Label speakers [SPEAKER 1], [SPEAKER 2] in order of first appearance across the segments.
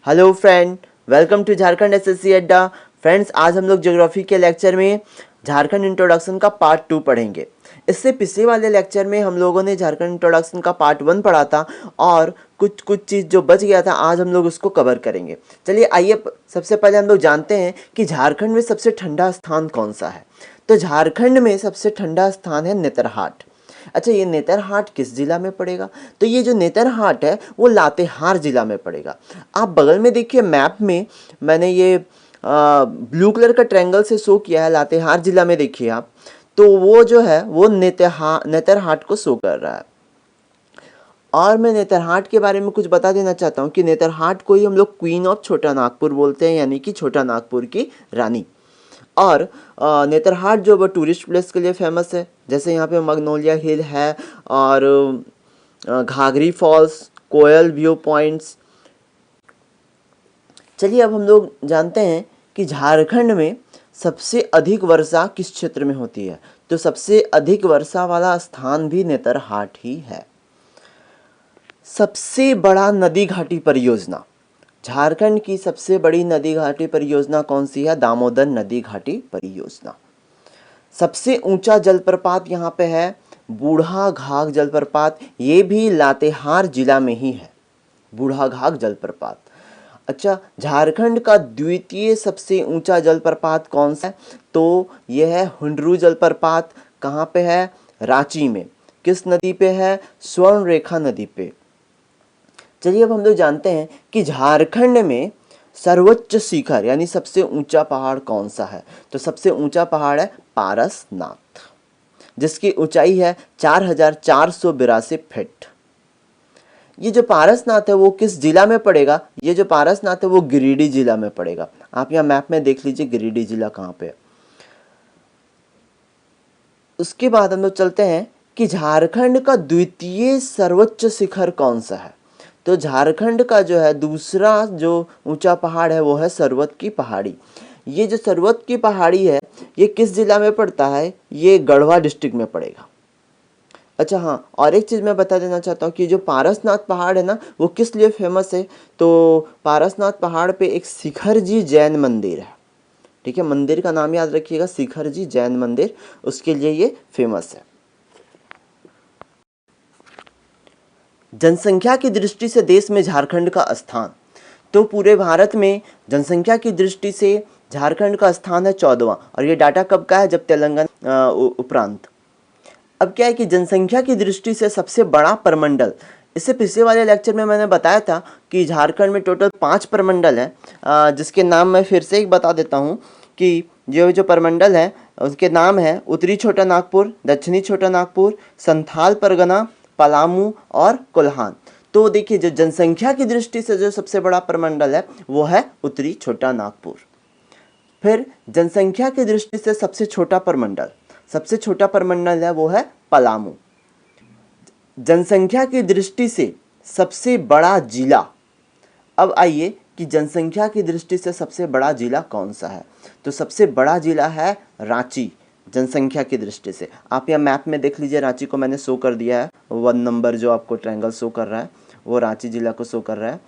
[SPEAKER 1] Hello friend, welcome to Jharkhand SSC Adda. Friends, आज हम लोग ज्योग्राफी के लेक्चर में झारखंड इंट्रोडक्शन का पार्ट 2 पढ़ेंगे। इससे पिछले वाले लेक्चर में हम लोगों ने झारखंड इंट्रोडक्शन का पार्ट 1 पढ़ा था और कुछ चीज़ जो बच गया था आज हम लोग उसको कवर करेंगे। चलिए आइए सबसे पहले हम लोग जानते हैं कि झारखंड में सबसे ठंडा स्थान कौन सा है। तो झारखंड में सबसे ठंडा स्थान है नेतरहाट। अच्छा, ये नेतरहाट किस जिला में पड़ेगा? तो ये जो नेतरहाट है वो लातेहार जिला में पड़ेगा। आप बगल में देखिए मैप में मैंने ये ब्लू कलर का ट्रायंगल से शो किया है, लातेहार जिला में देखिए आप, तो वो जो है वो नेतरहाट को शो कर रहा है। और मैं नेतरहाट के बारे में कुछ बता देना चाहता हूँ कि नेतरहाट को ही हम लोग क्वीन ऑफ छोटा नागपुर बोलते हैं, यानी कि छोटा नागपुर की रानी। और नेतरहाट जो वो टूरिस्ट प्लेस के लिए फेमस है, जैसे यहाँ पे मगनोलिया हिल है और घाघरी फॉल्स, कोयल व्यू पॉइंट्स। चलिए अब हम लोग जानते हैं कि झारखंड में सबसे अधिक वर्षा किस क्षेत्र में होती है। तो सबसे अधिक वर्षा वाला स्थान भी नेतरहाट ही है। सबसे बड़ा नदी घाटी परियोजना, झारखंड की सबसे बड़ी नदी घाटी परियोजना कौन सी है? दामोदर नदी घाटी परियोजना। सबसे ऊंचा जलप्रपात यहाँ पे है बूढ़ा घाघ जलप्रपात, ये भी लातेहार जिला में ही है, बूढ़ा घाघ जलप्रपात। अच्छा, झारखंड का द्वितीय सबसे ऊंचा जलप्रपात कौन सा है? तो यह है हुंडरू जलप्रपात। कहाँ पे है? रांची में। किस नदी पे है? स्वर्ण रेखा नदी पे। चलिए अब हम लोग जानते हैं कि झारखंड में सर्वोच्च शिखर यानी सबसे ऊंचा पहाड़ कौन सा है। तो सबसे ऊंचा पहाड़ है पारसनाथ, जिसकी ऊंचाई है 4482 फीट। ये जो पारसनाथ है वो किस जिला में पड़ेगा? ये जो पारसनाथ है वो गिरिडीह जिला में पड़ेगा। आप यहाँ मैप में देख लीजिए गिरिडीह जिला कहाँ पे है। उसके बाद हम लोग चलते हैं कि झारखंड का द्वितीय सर्वोच्च शिखर कौन सा है। तो झारखंड का जो है दूसरा जो ऊंचा पहाड़ है वो है सरवत की पहाड़ी। ये जो सरवत की पहाड़ी है ये किस जिला में पड़ता है? ये गढ़वा डिस्ट्रिक्ट में पड़ेगा। अच्छा हाँ, और एक चीज़ मैं बता देना चाहता हूँ कि जो पारसनाथ पहाड़ है ना वो किस लिए फेमस है? तो पारसनाथ पहाड़ पे एक शिखर जी जैन मंदिर है। ठीक है, मंदिर का नाम याद रखिएगा, शिखर जी जैन मंदिर, उसके लिए ये फेमस है। जनसंख्या की दृष्टि से देश में झारखंड का स्थान, तो पूरे भारत में जनसंख्या की दृष्टि से झारखंड का स्थान है 14वां। और ये डाटा कब का है? जब तेलंगाना उपरांत। अब क्या है कि जनसंख्या की दृष्टि से सबसे बड़ा प्रमंडल, इससे पिछले वाले लेक्चर में मैंने बताया था कि झारखंड में टोटल 5 प्रमंडल हैं, जिसके नाम मैं फिर से एक बता देता हूँ कि जो प्रमंडल है उसके नाम है उत्तरी छोटा नागपुर, दक्षिणी छोटा नागपुर, संथाल परगना, पलामू और कोल्हान। तो देखिए जो जनसंख्या की दृष्टि से जो सबसे बड़ा प्रमंडल है वो है उत्तरी छोटा नागपुर। फिर जनसंख्या की दृष्टि से सबसे छोटा प्रमंडल है वो है पलामू। जनसंख्या की दृष्टि से सबसे बड़ा जिला, अब आइए कि जनसंख्या की दृष्टि से सबसे बड़ा जिला कौन सा है। तो सबसे बड़ा जिला है रांची। जनसंख्या की दृष्टि से आप यहाँ मैप में देख लीजिए, रांची को मैंने शो कर दिया है, 1 नंबर जो आपको ट्रायंगल शो कर रहा है वो रांची जिला को शो कर रहा है।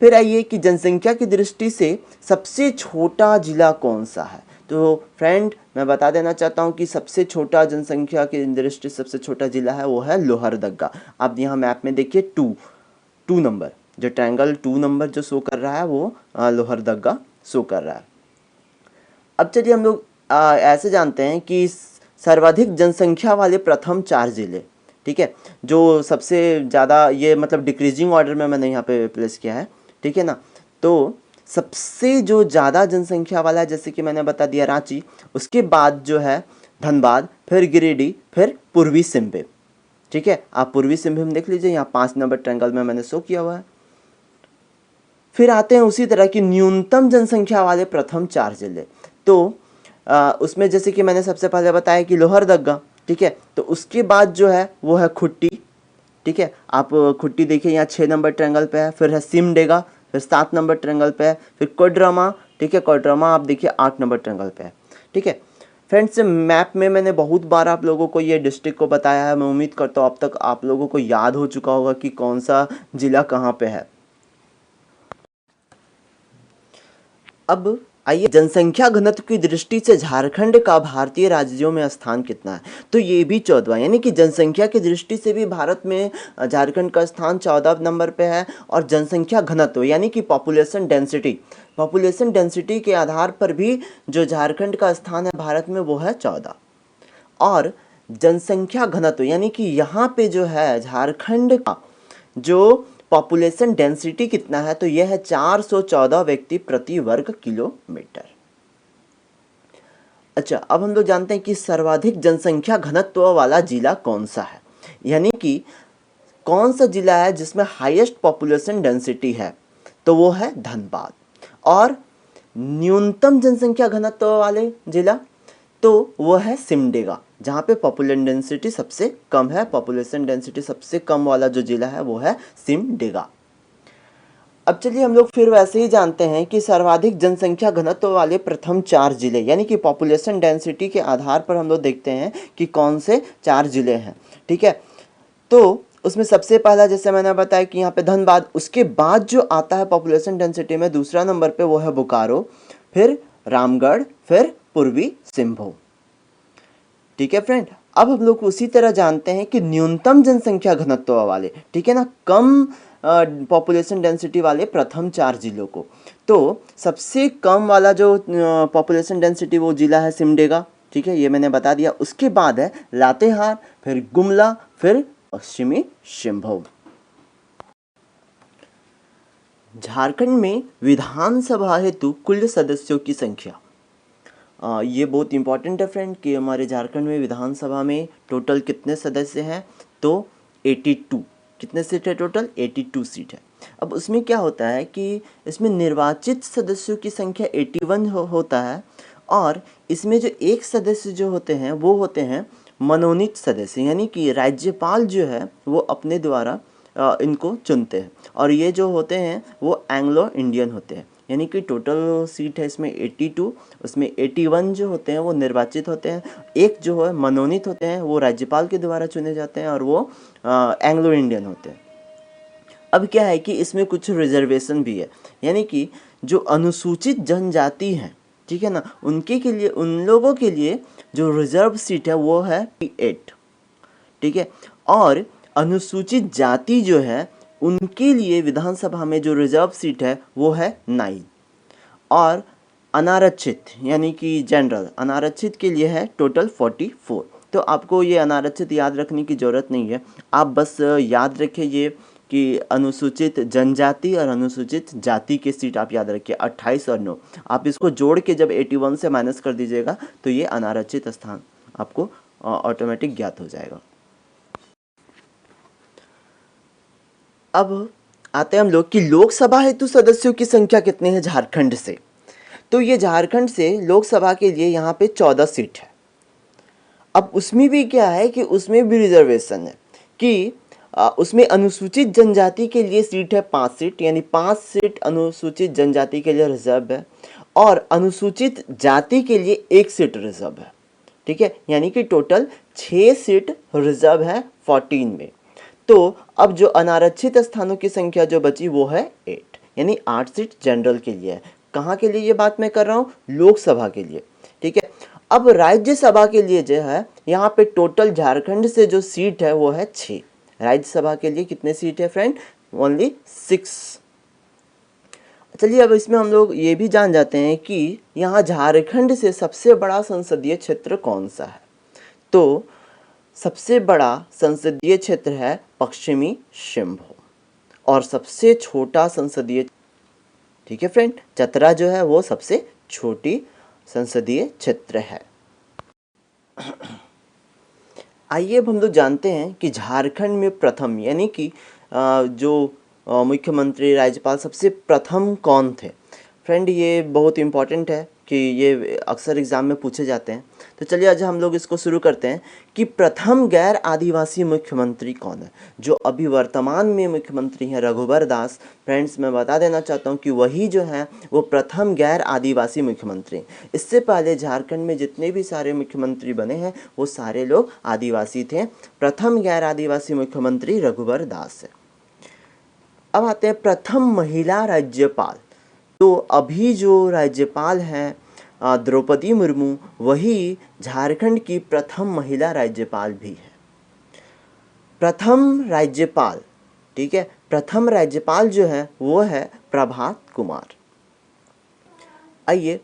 [SPEAKER 1] फिर आइए कि जनसंख्या की दृष्टि से सबसे छोटा जिला कौन सा है। तो फ्रेंड मैं बता देना चाहता हूँ कि सबसे छोटा जनसंख्या की दृष्टि सबसे छोटा जिला है वो है लोहरदगा। आप यहाँ मैप में देखिए 2 नंबर, जो ट्रायंगल 2 नंबर जो शो कर रहा है वो लोहरदगा शो कर रहा है। अब चलिए हम लोग ऐसे जानते हैं कि सर्वाधिक जनसंख्या वाले प्रथम 4 जिले, ठीक है, जो सबसे ज़्यादा, ये मतलब डिक्रीजिंग ऑर्डर में मैंने यहाँ पे प्लेस किया है, ठीक है ना। तो सबसे जो ज़्यादा जनसंख्या वाला है, जैसे कि मैंने बता दिया रांची, उसके बाद जो है धनबाद, फिर गिरिडीह, फिर पूर्वी सिंहभूम। ठीक है, आप पूर्वी सिंहभूम देख लीजिए, यहाँ 5 नंबर ट्रायंगल में मैंने शो किया हुआ है। फिर आते हैं उसी तरह की न्यूनतम जनसंख्या वाले प्रथम 4 जिले। तो उसमें जैसे कि मैंने सबसे पहले बताया कि लोहरदगा, ठीक है, तो उसके बाद जो है वो है खुट्टी। ठीक है, आप खुट्टी देखिए यहाँ 6 नंबर ट्रायंगल पे है, फिर है सिमडेगा, फिर 7 नंबर ट्रायंगल पे है, फिर कोडरमा, ठीक है, कोडरमा आप देखिए 8 नंबर ट्रायंगल पे है। ठीक है फ्रेंड्स, मैप में मैंने बहुत बार आप लोगों को ये डिस्ट्रिक्ट को बताया है, मैं उम्मीद करता हूँ अब तक आप लोगों को याद हो चुका होगा कि कौन सा जिला कहाँ पे है। अब आइए, जनसंख्या घनत्व की दृष्टि से झारखंड का भारतीय राज्यों में स्थान कितना है? तो ये भी 14वां, यानी कि जनसंख्या की दृष्टि से भी भारत में झारखंड का स्थान 14 नंबर पे है। और जनसंख्या घनत्व यानी कि पॉपुलेशन डेंसिटी के आधार पर भी जो झारखंड का स्थान है भारत में वो है 14। और जनसंख्या घनत्व यानी कि यहाँ पे जो है झारखंड का जो पॉपुलेशन डेंसिटी कितना है, तो यह है 414 व्यक्ति प्रति वर्ग किलोमीटर। अच्छा, अब हम लोग जानते हैं कि सर्वाधिक जनसंख्या घनत्व वाला जिला कौन सा है, यानी कि कौन सा जिला है जिसमें हाईएस्ट पॉपुलेशन डेंसिटी है, तो वो है धनबाद। और न्यूनतम जनसंख्या घनत्व वाले जिला, तो वो है सिमडेगा, जहाँ पे पॉपुलेशन डेंसिटी सबसे कम है। पॉपुलेशन डेंसिटी सबसे कम वाला जो जिला है वो है सिमडेगा। अब चलिए हम लोग फिर वैसे ही जानते हैं कि सर्वाधिक जनसंख्या घनत्व वाले प्रथम 4 जिले, यानी कि पॉपुलेशन डेंसिटी के आधार पर हम लोग देखते हैं कि कौन से 4 जिले हैं। ठीक है, तो उसमें सबसे पहला जैसे मैंने बताया कि यहाँ पे धनबाद, उसके बाद जो आता है पॉपुलेशन डेंसिटी में दूसरा नंबर पे वो है बोकारो, फिर रामगढ़, फिर पूर्वी सिंहभूम। ठीक है फ्रेंड, अब हम लोग उसी तरह जानते हैं कि न्यूनतम जनसंख्या घनत्व वाले, ठीक है ना, कम पॉपुलेशन डेंसिटी वाले प्रथम 4 जिलों को, तो सबसे कम वाला जो पॉपुलेशन डेंसिटी वो जिला है सिमडेगा। ठीक है, ये मैंने बता दिया। उसके बाद है लातेहार, फिर गुमला, फिर पश्चिमी सिंहभूम। झारखंड में विधानसभा हेतु कुल सदस्यों की संख्या, ये बहुत इंपॉर्टेंट है फ्रेंड कि हमारे झारखंड में विधानसभा में टोटल कितने सदस्य हैं, तो 82। कितने सीट है टोटल? 82 सीट है। अब उसमें क्या होता है कि इसमें निर्वाचित सदस्यों की संख्या 81 होता है, और इसमें जो एक सदस्य जो होते हैं वो होते हैं मनोनीत सदस्य, यानी कि राज्यपाल जो है वो अपने द्वारा इनको चुनते हैं। और ये जो होते हैं वो एंग्लो इंडियन होते हैं, यानी कि टोटल सीट है इसमें 82, उसमें 81 जो होते हैं वो निर्वाचित होते हैं, एक जो है मनोनीत होते हैं वो राज्यपाल के द्वारा चुने जाते हैं, और वो एंग्लो इंडियन होते हैं। अब क्या है कि इसमें कुछ रिजर्वेशन भी है, यानी कि जो अनुसूचित जनजाति हैं, ठीक है ना, उनके के लिए, उन लोगों के लिए जो रिजर्व सीट है वो है 8। ठीक है, और अनुसूचित जाति जो है उनके लिए विधानसभा में जो रिजर्व सीट है वो है 9। और अनारक्षित यानी कि जनरल अनारक्षित के लिए है टोटल 44। तो आपको ये अनारक्षित याद रखने की ज़रूरत नहीं है, आप बस याद रखिए ये कि अनुसूचित जनजाति और अनुसूचित जाति की सीट आप याद रखिए 28 और 9। आप इसको जोड़ के जब 81 से माइनस कर दीजिएगा तो ये अनारक्षित स्थान आपको ऑटोमेटिक ज्ञात हो जाएगा। अब आते हैं हम लोग कि लोकसभा हेतु सदस्यों की संख्या कितनी है झारखंड से। तो ये झारखंड से लोकसभा के लिए यहाँ पे 14 सीट है। अब उसमें भी क्या है कि उसमें भी रिजर्वेशन है कि उसमें अनुसूचित जनजाति के लिए सीट है 5 सीट, यानी 5 सीट अनुसूचित जनजाति के लिए रिजर्व है, और अनुसूचित जाति के लिए 1 सीट रिजर्व है। ठीक है, यानी कि टोटल 6 सीट रिजर्व है 14 में। तो अब जो अनारक्षित स्थानों की संख्या जो बची वो है 8, यानी 8 सीट जनरल के लिए है। कहाँ के लिए ये बात मैं कर रहा हूँ? लोकसभा के लिए। ठीक है, अब राज्यसभा के लिए जो है यहाँ पे टोटल झारखंड से जो सीट है वो है 6। राज्यसभा के लिए कितने सीट है फ्रेंड? ओनली 6। चलिए अब इसमें हम लोग ये भी जान जाते हैं कि यहाँ झारखंड से सबसे बड़ा संसदीय क्षेत्र कौन सा है। तो सबसे बड़ा संसदीय क्षेत्र है पश्चिमी सिंहभूम, और सबसे छोटा संसदीय, ठीक है फ्रेंड, चतरा जो है वो सबसे छोटी संसदीय क्षेत्र है। आइए अब हम लोग जानते हैं कि झारखंड में प्रथम, यानी कि जो मुख्यमंत्री राज्यपाल सबसे प्रथम कौन थे। फ्रेंड ये बहुत इम्पॉर्टेंट है कि ये अक्सर एग्ज़ाम में पूछे जाते हैं। तो चलिए आज हम लोग इसको शुरू करते हैं कि प्रथम गैर आदिवासी मुख्यमंत्री कौन है। जो अभी वर्तमान में मुख्यमंत्री हैं रघुबर दास, फ्रेंड्स मैं बता देना चाहता हूँ कि वही जो है वो प्रथम गैर आदिवासी मुख्यमंत्री। इससे पहले झारखंड में जितने भी सारे मुख्यमंत्री बने हैं वो सारे लोग आदिवासी थे। प्रथम गैर आदिवासी मुख्यमंत्री रघुबर दास है। अब आते हैं प्रथम महिला राज्यपाल। तो अभी जो राज्यपाल हैं द्रौपदी मुर्मू, वही झारखंड की प्रथम महिला राज्यपाल भी है। प्रथम राज्यपाल, ठीक है, प्रथम राज्यपाल जो है वो है प्रभात कुमार। आइए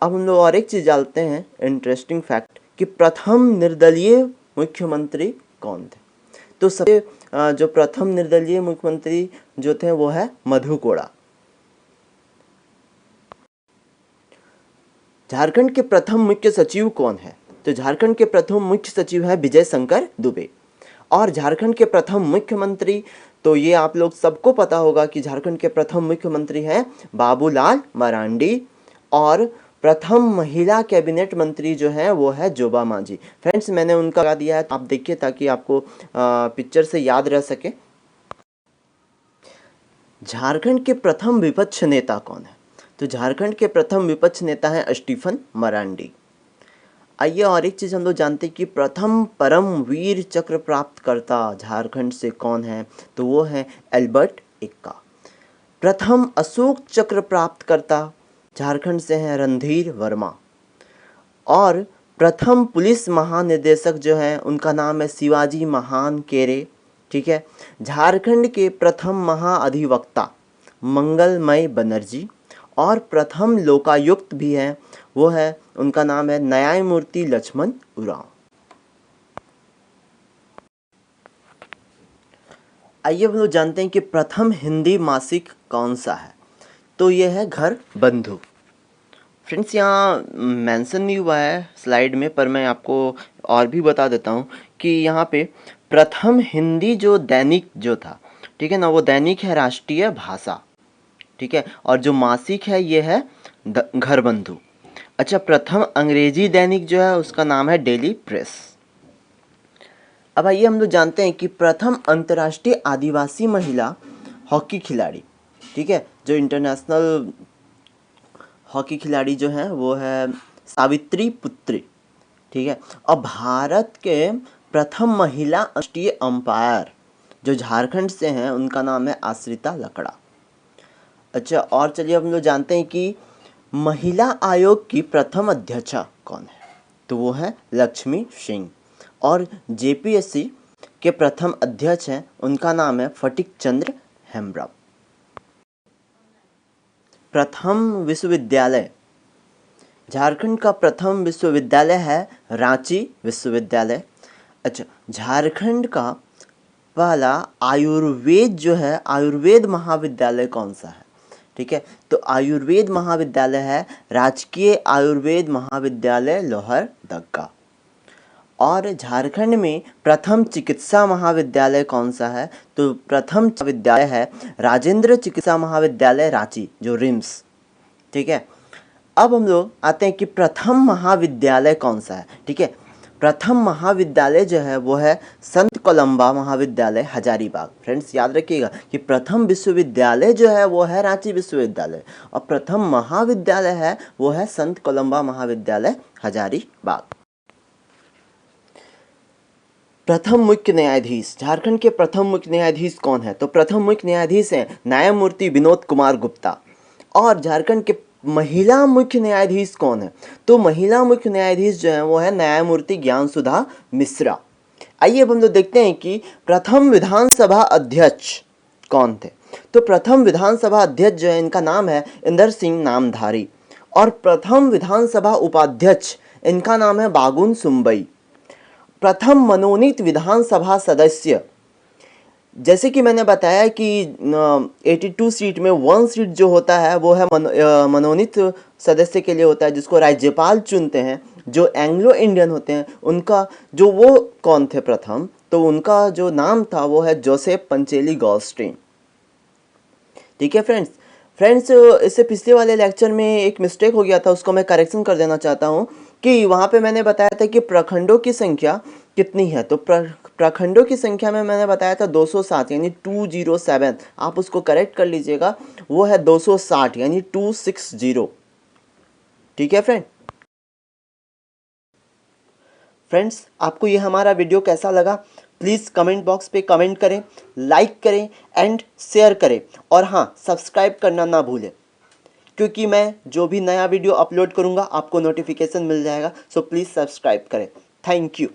[SPEAKER 1] अब हम लोग और एक चीज़ जानते हैं, इंटरेस्टिंग फैक्ट, कि प्रथम निर्दलीय मुख्यमंत्री कौन थे। तो सबसे जो प्रथम निर्दलीय मुख्यमंत्री जो थे वो है मधु कोड़ा। झारखंड के प्रथम मुख्य सचिव कौन है। तो झारखंड के प्रथम मुख्य सचिव है विजय शंकर दुबे। और झारखंड के प्रथम मुख्यमंत्री, तो ये आप लोग सबको पता होगा कि झारखंड के प्रथम मुख्यमंत्री हैं बाबूलाल मरांडी। और प्रथम महिला कैबिनेट मंत्री जो है वो है जोबा मांझी। फ्रेंड्स मैंने उनका लगा दिया है, आप देखिए ताकि आपको पिक्चर से याद रह सके। झारखंड के प्रथम विपक्ष नेता कौन है। तो झारखंड के प्रथम विपक्ष नेता हैं स्टीफन मरांडी। आइए और एक चीज़ हम लोग जानते हैं कि प्रथम परम वीर चक्र प्राप्त करता झारखंड से कौन है। तो वो है एल्बर्ट एक्का। प्रथम अशोक चक्र प्राप्त करता झारखंड से हैं रणधीर वर्मा। और प्रथम पुलिस महानिदेशक जो हैं उनका नाम है शिवाजी महान केरे। ठीक है। झारखंड के प्रथम महाअधिवक्ता मंगलमय बनर्जी। और प्रथम लोकायुक्त भी हैं, वो है, उनका नाम है न्यायमूर्ति लक्ष्मण उरांव। आइए हम लोग जानते हैं कि प्रथम हिंदी मासिक कौन सा है। तो ये है घर बंधु। फ्रेंड्स यहाँ मेंशन नहीं हुआ है स्लाइड में, पर मैं आपको और भी बता देता हूँ कि यहाँ पे प्रथम हिंदी जो दैनिक जो था, ठीक है ना, वो दैनिक है राष्ट्रीय भाषा। ठीक है। और जो मासिक है ये है घर बंधु। अच्छा, प्रथम अंग्रेजी दैनिक जो है उसका नाम है डेली प्रेस। अब आइए हम लोग जानते हैं कि प्रथम अंतर्राष्ट्रीय आदिवासी महिला हॉकी खिलाड़ी, ठीक है, जो इंटरनेशनल हॉकी खिलाड़ी जो है वो है सावित्री पुत्री। ठीक है। और भारत के प्रथम महिला राष्ट्रीय अंपायर जो झारखंड से हैं उनका नाम है आश्रिता लकड़ा। अच्छा, और चलिए हम लोग जानते हैं कि महिला आयोग की प्रथम अध्यक्षा कौन है। तो वो है लक्ष्मी सिंह। और जेपीएससी के प्रथम अध्यक्ष हैं, उनका नाम है फटिक चंद्र हेम्ब्रम। प्रथम विश्वविद्यालय, झारखंड का प्रथम विश्वविद्यालय है रांची विश्वविद्यालय। अच्छा, झारखंड का पहला आयुर्वेद जो है आयुर्वेद महाविद्यालय कौन सा है। ठीक है। तो आयुर्वेद महाविद्यालय है राजकीय आयुर्वेद महाविद्यालय लोहरदगा। और झारखंड में प्रथम चिकित्सा महाविद्यालय कौन सा है। तो प्रथम विद्यालय है राजेंद्र चिकित्सा महाविद्यालय रांची, जो रिम्स। ठीक है। अब हम लोग आते हैं कि प्रथम महाविद्यालय कौन सा है। ठीक है। प्रथम महाविद्यालय जो है वो है संत कोलंबा महाविद्यालय हजारीबाग। फ्रेंड्स याद रखिएगा कि प्रथम विश्वविद्यालय जो है वो है रांची विश्वविद्यालय और प्रथम महाविद्यालय है वो है संत कोलंबा महाविद्यालय हजारीबाग। प्रथम मुख्य न्यायाधीश, झारखंड के प्रथम मुख्य न्यायाधीश कौन है। तो प्रथम मुख्य न्यायाधीश हैं न्यायमूर्ति विनोद कुमार गुप्ता। और झारखंड के महिला मुख्य न्यायाधीश कौन है। तो महिला मुख्य न्यायाधीश जो है वो है न्यायमूर्ति ज्ञानसुधा मिश्रा। आइए अब हम लोग देखते हैं कि प्रथम विधानसभा अध्यक्ष कौन थे। तो प्रथम विधानसभा अध्यक्ष जो है इनका नाम है इंदर सिंह नामधारी। और प्रथम विधानसभा उपाध्यक्ष इनका नाम है बागुन सुम्बई। प्रथम मनोनीत विधानसभा सदस्य, जैसे कि मैंने बताया कि 82 सीट में 1 सीट जो होता है वो है मनोनीत सदस्य के लिए होता है, जिसको राज्यपाल चुनते हैं। जो एंग्लो इंडियन होते हैं उनका जो वो कौन थे प्रथम, तो उनका जो नाम था वो है जोसेफ पंचेली गॉल्स्टीन। ठीक है फ्रेंड्स इससे पिछले वाले लेक्चर में एक मिस्टेक हो गया था, उसको मैं करेक्शन कर देना चाहता हूँ कि वहाँ पे मैंने बताया था कि प्रखंडों की संख्या कितनी है। तो प्रखंडों की संख्या में मैंने बताया था 207 यानी 207। आप उसको करेक्ट कर लीजिएगा, वो है 260 यानी 260। ठीक है फ्रेंड्स आपको ये हमारा वीडियो कैसा लगा प्लीज़ कमेंट बॉक्स पे कमेंट करें, लाइक करें एंड शेयर करें। और हाँ, सब्सक्राइब करना ना भूलें। क्योंकि मैं जो भी नया वीडियो अपलोड करूँगा आपको नोटिफिकेशन मिल जाएगा। सो प्लीज़ सब्सक्राइब करें। Thank you.